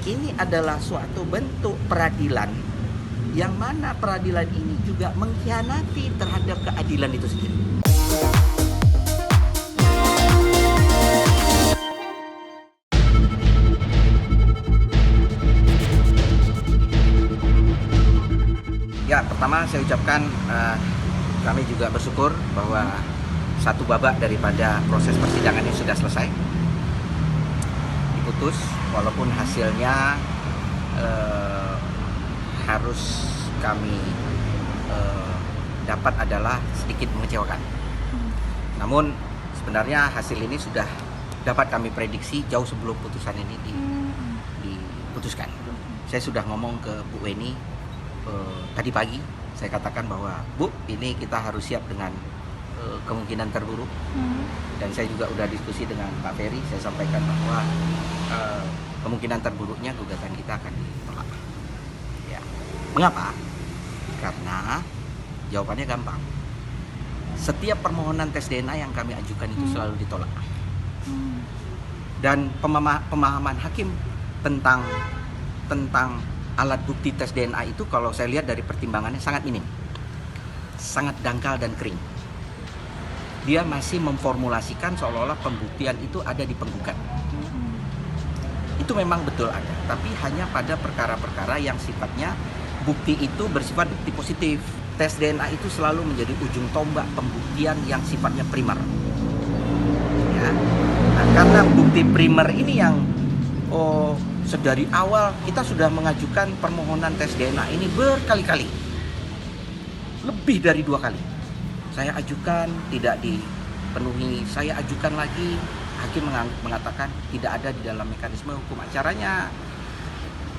Ini adalah suatu bentuk peradilan yang mana peradilan ini juga mengkhianati terhadap keadilan itu sendiri. Ya, pertama saya ucapkan kami juga bersyukur bahwa satu babak daripada proses persidangan ini sudah selesai, diputus, walaupun hasilnya harus kami dapat adalah sedikit mengecewakan. Namun sebenarnya hasil ini sudah dapat kami prediksi jauh sebelum putusan ini diputuskan. Saya sudah ngomong ke Bu Weni tadi pagi, saya katakan bahwa Bu, ini kita harus siap dengan kemungkinan terburuk. Dan saya juga udah diskusi dengan Pak Ferry, saya sampaikan bahwa kemungkinan terburuknya gugatan kita akan ditolak. Ya. Mengapa? Karena jawabannya gampang. Setiap permohonan tes DNA yang kami ajukan itu selalu ditolak. Dan pemahaman hakim tentang alat bukti tes DNA itu kalau saya lihat dari pertimbangannya sangat minim, sangat dangkal dan kering. Dia masih memformulasikan seolah-olah pembuktian itu ada di penggugat. Itu memang betul ada, tapi hanya pada perkara-perkara yang sifatnya bukti itu bersifat bukti positif. Tes DNA itu selalu menjadi ujung tombak pembuktian yang sifatnya primer. Ya. Nah, karena bukti primer ini yang sedari awal kita sudah mengajukan permohonan tes DNA ini berkali-kali, lebih dari 2 kali. Saya ajukan, tidak dipenuhi, saya ajukan lagi, hakim mengatakan tidak ada di dalam mekanisme hukum acaranya.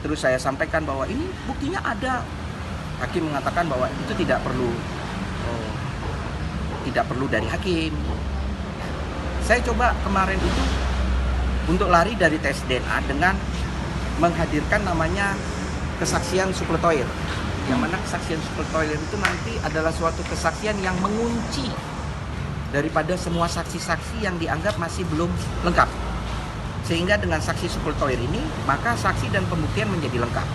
Terus saya sampaikan bahwa ini buktinya ada, hakim mengatakan bahwa itu tidak perlu dari hakim. Saya coba kemarin itu untuk lari dari tes DNA dengan menghadirkan namanya kesaksian supletoir, yang mana kesaksian supletoir itu nanti adalah suatu kesaksian yang mengunci daripada semua saksi-saksi yang dianggap masih belum lengkap. Sehingga dengan saksi supletoir ini, maka saksi dan pembuktian menjadi lengkap.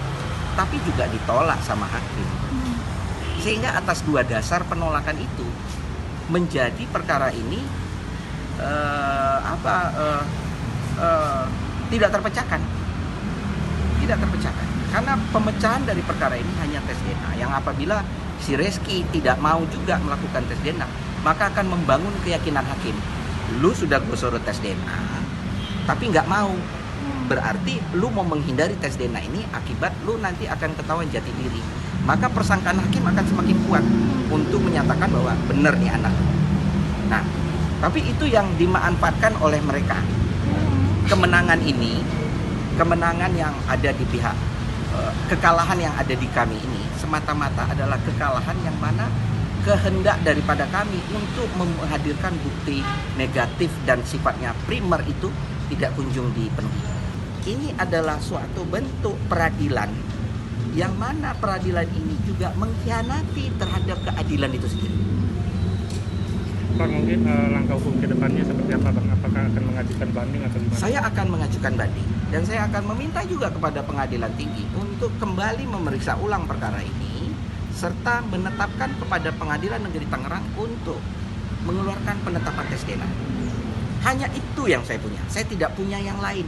Tapi juga ditolak sama hakim. Sehingga atas 2 dasar penolakan itu menjadi perkara ini tidak terpecahkan. Karena pemecahan dari perkara ini hanya tes DNA, yang apabila si Reski tidak mau juga melakukan tes DNA, maka akan membangun keyakinan hakim. Lu sudah gue suruh tes DNA, tapi nggak mau. Berarti lu mau menghindari tes DNA ini, akibat lu nanti akan ketahuan jati diri. Maka persangkaan hakim akan semakin kuat untuk menyatakan bahwa benar nih anak. Nah, tapi itu yang dimanfaatkan oleh mereka. Kemenangan ini, kemenangan yang ada di pihak, kekalahan yang ada di kami ini semata-mata adalah kekalahan yang mana kehendak daripada kami untuk menghadirkan bukti negatif dan sifatnya primer itu tidak kunjung dipenuhi. Ini adalah suatu bentuk peradilan yang mana peradilan ini juga mengkhianati terhadap keadilan itu sendiri. Pak, mungkin langkah hukum ke depannya seperti apa, Bang? Apakah akan mengajukan banding atau gimana? Saya akan mengajukan banding dan saya akan meminta juga kepada pengadilan tinggi untuk kembali memeriksa ulang perkara ini serta menetapkan kepada Pengadilan Negeri Tangerang untuk mengeluarkan penetapan tes DNA. Hanya itu yang saya punya. Saya tidak punya yang lain.